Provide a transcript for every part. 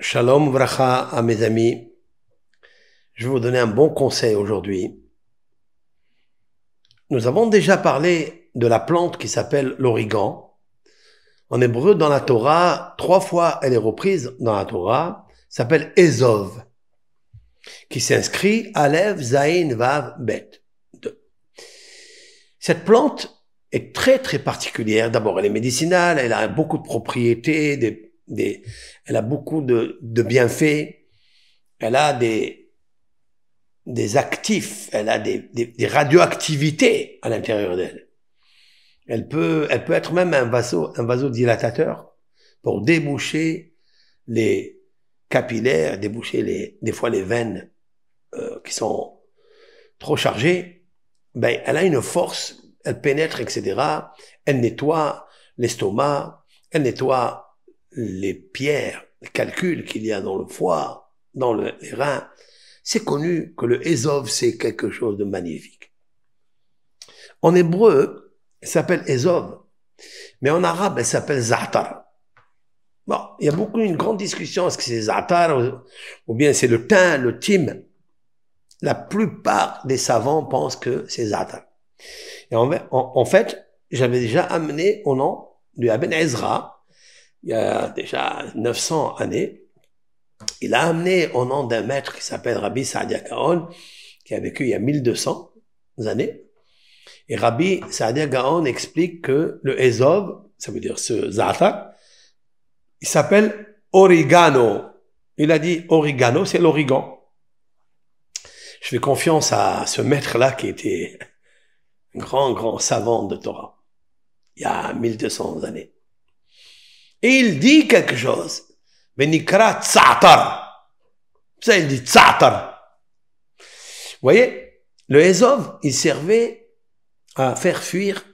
Shalom vracha à mes amis. Je vais vous donner un bon conseil aujourd'hui. Nous avons déjà parlé de la plante qui s'appelle l'origan. En hébreu, dans la Torah, 3 fois elle est reprise dans la Torah, s'appelle Ezov, qui s'inscrit Aleph, Zayin, Vav, Bet. Cette plante est très très particulière. D'abord, elle est médicinale, elle a beaucoup de propriétés, elle a beaucoup de bienfaits, elle a des actifs, elle a des radioactivités à l'intérieur d'elle. Elle peut être même un vasodilatateur pour déboucher les capillaires, déboucher des fois les veines qui sont trop chargées. Ben, elle a une force, elle pénètre, etc. Elle nettoie l'estomac, elle nettoie les pierres, les calculs qu'il y a dans le foie, dans les reins. C'est connu que le Ezov, c'est quelque chose de magnifique. En hébreu, elle s'appelle Ezov, mais en arabe, elle s'appelle Za'atar. Bon, il y a une grande discussion, est-ce que c'est Za'atar ou bien c'est le thym, le thym. La plupart des savants pensent que c'est Za'atar. Et en fait, j'avais déjà amené au nom du Ibn Ezra, il y a déjà 900 années, il a amené au nom d'un maître qui s'appelle Rabbi Saadia Gaon, qui a vécu il y a 1200 années. Et Rabbi Saadia Gaon explique que le Ezov, ça veut dire ce Za'atar, il s'appelle Origano. Il a dit Origano, c'est l'origan. Je fais confiance à ce maître-là qui était un grand savant de Torah, il y a 1200 années. Et il dit quelque chose. Benikra Za'atar. Ça, il dit Za'atar. Vous voyez, le Ezov, il servait à faire fuir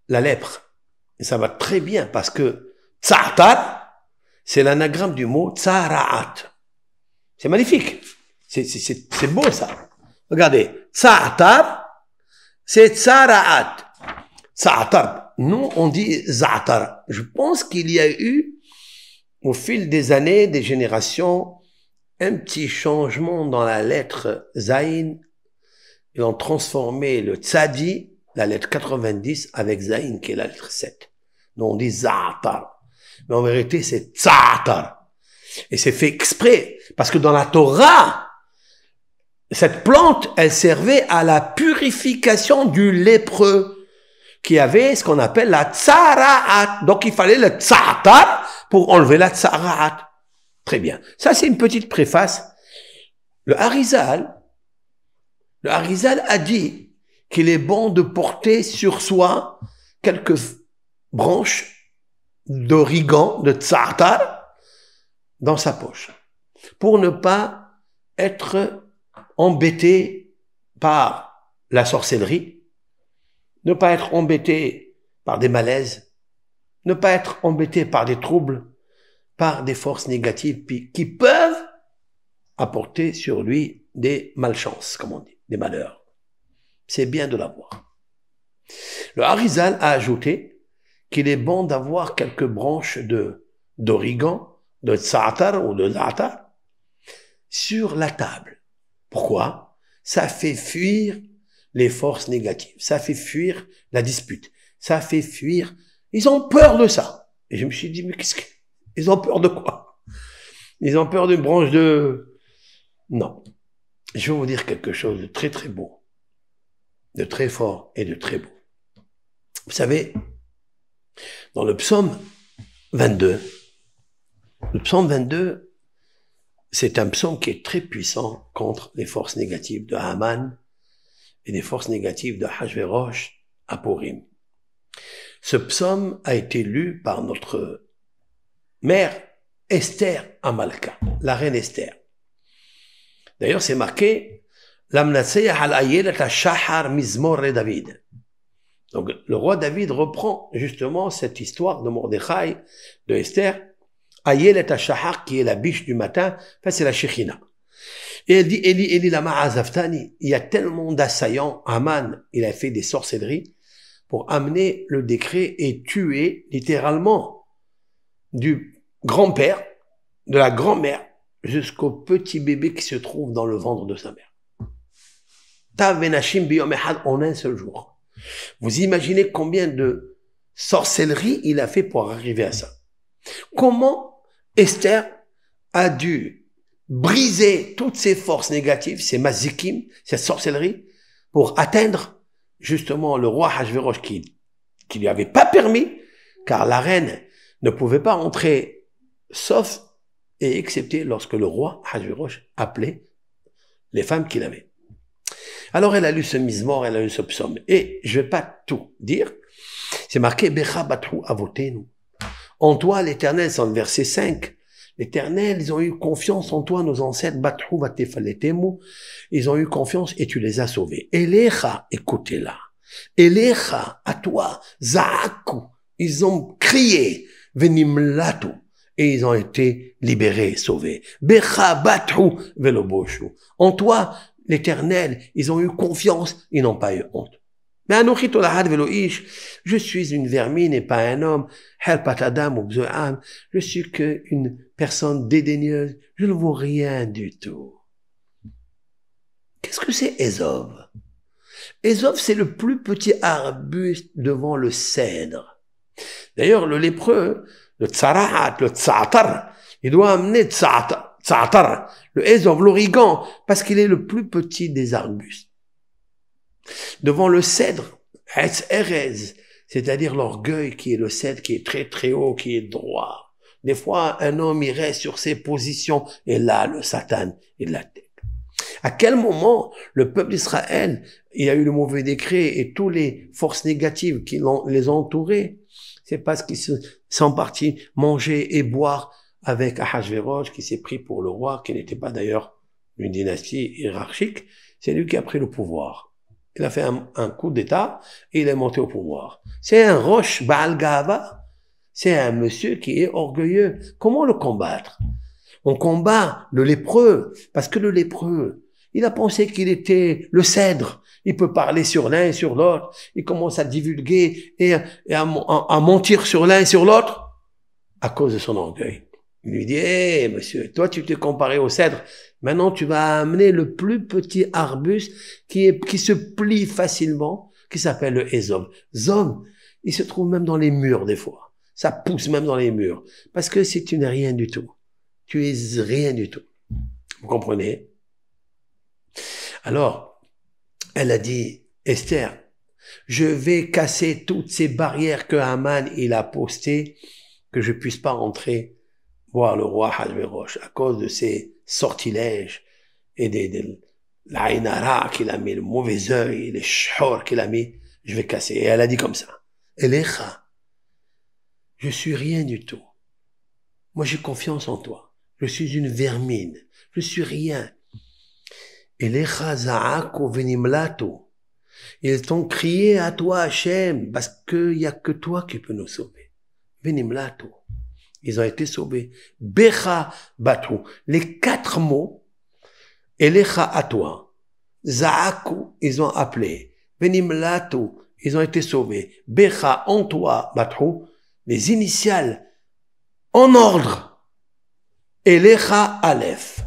la lèpre. Et ça va très bien parce que Za'atar, c'est l'anagramme du mot Tzara'at. C'est magnifique. C'est beau ça. Regardez, Za'atar, c'est Tzara'at. Za'atar. Nous, on dit Za'atar. Je pense qu'il y a eu, au fil des années, des générations, un petit changement dans la lettre Zayin. Ils ont transformé le Tzadi, la lettre 90, avec Zayin, qui est la lettre 7. Donc on dit Za'atar. Mais en vérité, c'est Za'atar. Et c'est fait exprès. Parce que dans la Torah, cette plante, elle servait à la purification du lépreux, qui avait ce qu'on appelle la Tzara'at. Donc il fallait le Za'atar pour enlever la Tzara'at. Très bien. Ça, c'est une petite préface. Le Harizal a dit qu'il est bon de porter sur soi quelques branches d'origan, de Za'atar, dans sa poche, pour ne pas être embêté par la sorcellerie, ne pas être embêté par des malaises, ne pas être embêté par des troubles, par des forces négatives qui peuvent apporter sur lui des malchances, comme on dit, des malheurs. C'est bien de l'avoir. Le Harizal a ajouté qu'il est bon d'avoir quelques branches d'origan, de Za'atar ou de Za'atar sur la table. Pourquoi? Ça fait fuir les forces négatives. Ça fait fuir la dispute. Ça fait fuir... Ils ont peur de ça. Et je me suis dit, mais ils ont peur de quoi? Ils ont peur d'une branche de... Non. Je vais vous dire quelque chose de très très beau, de très fort et de très beau. Vous savez, dans le psaume 22, c'est un psaume qui est très puissant contre les forces négatives de Haman et des forces négatives de Hachvérosh à Purim. Ce psaume a été lu par notre mère Esther Amalka, la reine Esther. D'ailleurs, c'est marqué Lamnatseyah al-Ayelet ha-Shahar Mizmor David. Donc, le roi David reprend justement cette histoire de Mordechai, de Esther, Ayelet ha-Shahar, qui est la biche du matin, enfin, c'est la Shekhina. Et elle dit, Eli lama azaftani, il y a tellement d'assaillants, Haman, il a fait des sorcelleries pour amener le décret et tuer littéralement du grand-père de la grand-mère jusqu'au petit bébé qui se trouve dans le ventre de sa mère. En un seul jour. Vous imaginez combien de sorcellerie il a fait pour arriver à ça. Comment Esther a dû briser toutes ses forces négatives, ses mazikim, cette sorcellerie, pour atteindre justement le roi Hachvérosh qui lui avait pas permis, car la reine ne pouvait pas entrer sauf et excepté lorsque le roi Hachvérosh appelait les femmes qu'il avait. Alors elle a lu ce mizmor, elle a lu ce psaume. Et je vais pas tout dire. C'est marqué Becha Batrou Avotenu. En toi, l'Éternel, c'est le verset 5. L'Éternel, ils ont eu confiance en toi, nos ancêtres. Batrou Vatefaletemu. Ils ont eu confiance et tu les as sauvés. Elecha, écoutez-la. Elecha, à toi. Zaaku. Ils ont crié. Venimlatu. Et ils ont été libérés, sauvés. Becha Batrou Veloboshu. En toi, l'Éternel, ils ont eu confiance, ils n'ont pas eu honte. Mais je suis une vermine et pas un homme. Je suis qu'une personne dédaigneuse. Je ne vaux rien du tout. Qu'est-ce que c'est Ézov? Ézov, c'est le plus petit arbuste devant le cèdre. D'ailleurs, le lépreux, le tsarahat, le tsatar, il doit amener tsatar, le Ézov, l'origan, parce qu'il est le plus petit des arbustes. Devant le cèdre, Etz Erez, c'est-à-dire l'orgueil qui est le cèdre, qui est très très haut, qui est droit. Des fois, un homme, il reste sur ses positions, et là, le Satan, il l'attaque. À quel moment le peuple d'Israël, il y a eu le mauvais décret et toutes les forces négatives qui les ont entourés? C'est parce qu'ils sont partis manger et boire avec Ahasvérosh, qui s'est pris pour le roi, qui n'était pas d'ailleurs une dynastie hiérarchique. C'est lui qui a pris le pouvoir. Il a fait un coup d'état et il est monté au pouvoir. C'est un Rosh Baal Gava. C'est un monsieur qui est orgueilleux. Comment le combattre? On combat le lépreux, parce que le lépreux, il a pensé qu'il était le cèdre. Il peut parler sur l'un et sur l'autre. Il commence à divulguer et à mentir sur l'un et sur l'autre à cause de son orgueil. Il lui dit, hé, monsieur, toi, tu t'es comparé au cèdre. Maintenant, tu vas amener le plus petit arbuste qui se plie facilement, qui s'appelle le Ézov. Zov, il se trouve même dans les murs, des fois. Ça pousse même dans les murs. Parce que si tu n'es rien du tout, tu es rien du tout. Vous comprenez? Alors, elle a dit, Esther, je vais casser toutes ces barrières que Haman, il a postées, que je puisse pas rentrer voir le roi Hachvérosh à cause de ses sortilèges et de l'Aïnara qu'il a mis, le mauvais œil, les shor qu'il a mis, je vais casser. Et elle a dit comme ça, Elecha, je suis rien du tout. Moi, j'ai confiance en toi. Je suis une vermine. Je suis rien. Elecha za'aku venimlatu. Ils ont crié à toi, Hachem, parce qu'il y a que toi qui peux nous sauver. Venimlatu. Ils ont été sauvés. Becha batu. Les 4 mots, Elecha à toi. Za'aku, ils ont appelé. Venimlatu, ils ont été sauvés. Becha en toi, batu. Les initiales en ordre. Elecha Aleph.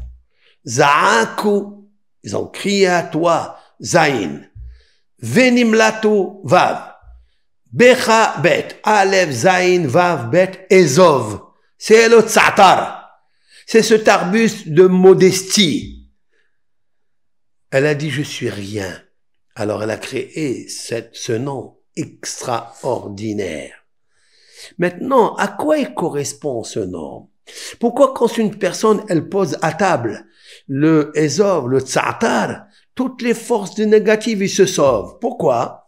Za'aku, ils ont crié à toi, Zain. Venimlatu Vav. Becha Bet, Aleph, Zain, Vav, Bet, Ezov. C'est le Tsatar. C'est cet arbuste de modestie. Elle a dit, je suis rien. Alors elle a créé ce nom extraordinaire. Maintenant, à quoi il correspond ce nom? Pourquoi quand une personne, elle pose à table le Ezov, le Tsatar, toutes les forces négatives, ils se sauvent? Pourquoi?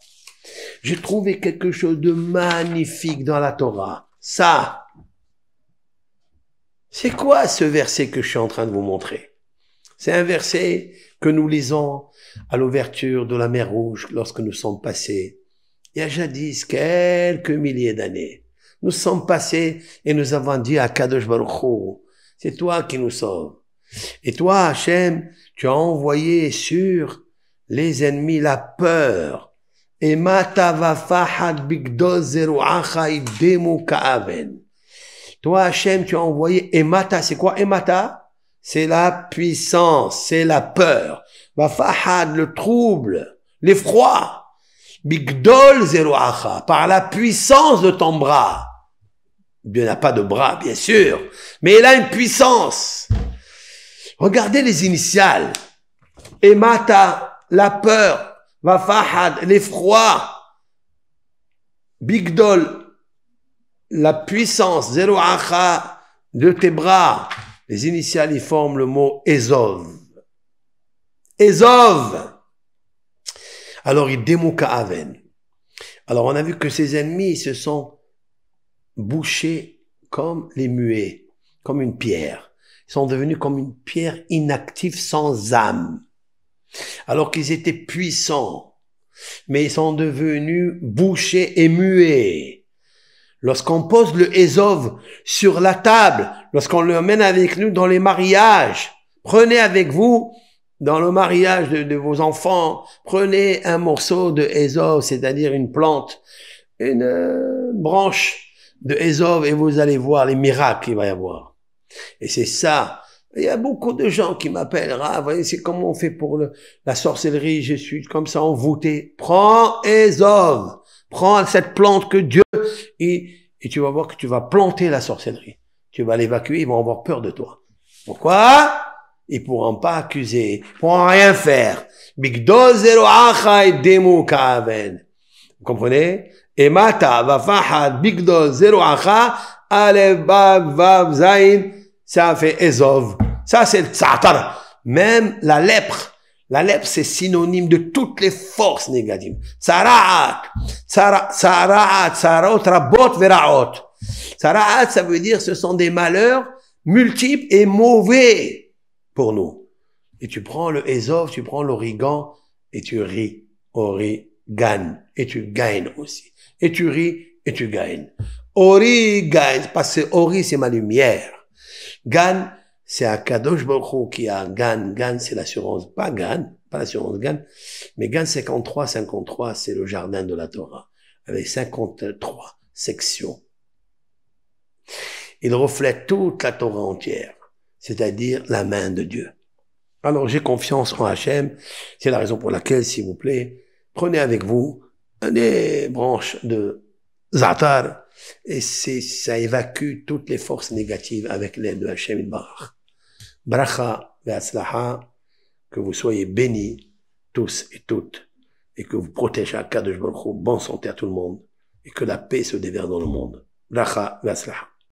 J'ai trouvé quelque chose de magnifique dans la Torah. Ça, c'est quoi ce verset que je suis en train de vous montrer? C'est un verset que nous lisons à l'ouverture de la mer Rouge lorsque nous sommes passés. Il y a jadis quelques milliers d'années. Nous sommes passés et nous avons dit à Kadosh Baruch Hu, c'est toi qui nous sauves. Et toi, Hachem, tu as envoyé sur les ennemis la peur. Et Toi, Hachem, tu as envoyé Emata. C'est quoi Emata? C'est la puissance, c'est la peur. Fahad, le trouble, l'effroi. Bigdol zeruacha, par la puissance de ton bras. Il n'a pas de bras, bien sûr, mais il a une puissance. Regardez les initiales. Emata, la peur. Fahad, l'effroi. Bigdol, la puissance. Zeruacha, de tes bras. Les initiales, ils forment le mot Ezov. Ezov. Alors, il démouka Aven. Alors, on a vu que ses ennemis se sont bouchés comme les muets, comme une pierre. Ils sont devenus comme une pierre inactive sans âme. Alors qu'ils étaient puissants, mais ils sont devenus bouchés et muets. Lorsqu'on pose le Ezov sur la table, lorsqu'on le mène avec nous dans les mariages, prenez avec vous, dans le mariage de vos enfants, prenez un morceau de Ezov, c'est-à-dire une plante, une branche de Ezov, et vous allez voir les miracles qu'il va y avoir. Et c'est ça. Il y a beaucoup de gens qui m'appellent, ah, voyez, c'est comment on fait pour la sorcellerie, je suis comme ça envoûté. Prends Ezov, prends cette plante que Dieu, et tu vas voir que tu vas planter la sorcellerie. Tu vas l'évacuer, ils vont avoir peur de toi. Pourquoi? Ils pourront pas accuser, ils pourront rien faire. Bigdol zeruacha et demuka aven. Vous comprenez? Emata vafahad bigdol zeruacha alef bav vav zain. Ça fait Ezov. Ça c'est le tsatar. Même la lèpre. La lèpre c'est synonyme de toutes les forces négatives. Tsara'at, tsara'ot, rabot, vera'ot. Tsara'at ça veut dire ce sont des malheurs multiples et mauvais pour nous. Et tu prends le Ezov, tu prends l'origan, et tu ris, origan, et tu gagnes aussi. Et tu ris, et tu gagnes. Ori gagne, parce que Ori c'est ma lumière. Gan, c'est Akadosh Baruch Hu qui a Gan. Gan c'est l'assurance, pas Gan, pas l'assurance Gan, mais Gan 53, c'est le jardin de la Torah, avec 53 sections. Il reflète toute la Torah entière, c'est-à-dire la main de Dieu. Alors j'ai confiance en Hachem, c'est la raison pour laquelle, s'il vous plaît, prenez avec vous des branches de Zatar, et ça évacue toutes les forces négatives avec l'aide de Hachem Yitbarach. Bracha ve'atzlacha, que vous soyez bénis tous et toutes, et que vous protégez Akadosh Baruch Hu, bonne santé à tout le monde, et que la paix se déverse dans le monde. Bracha ve'atzlacha.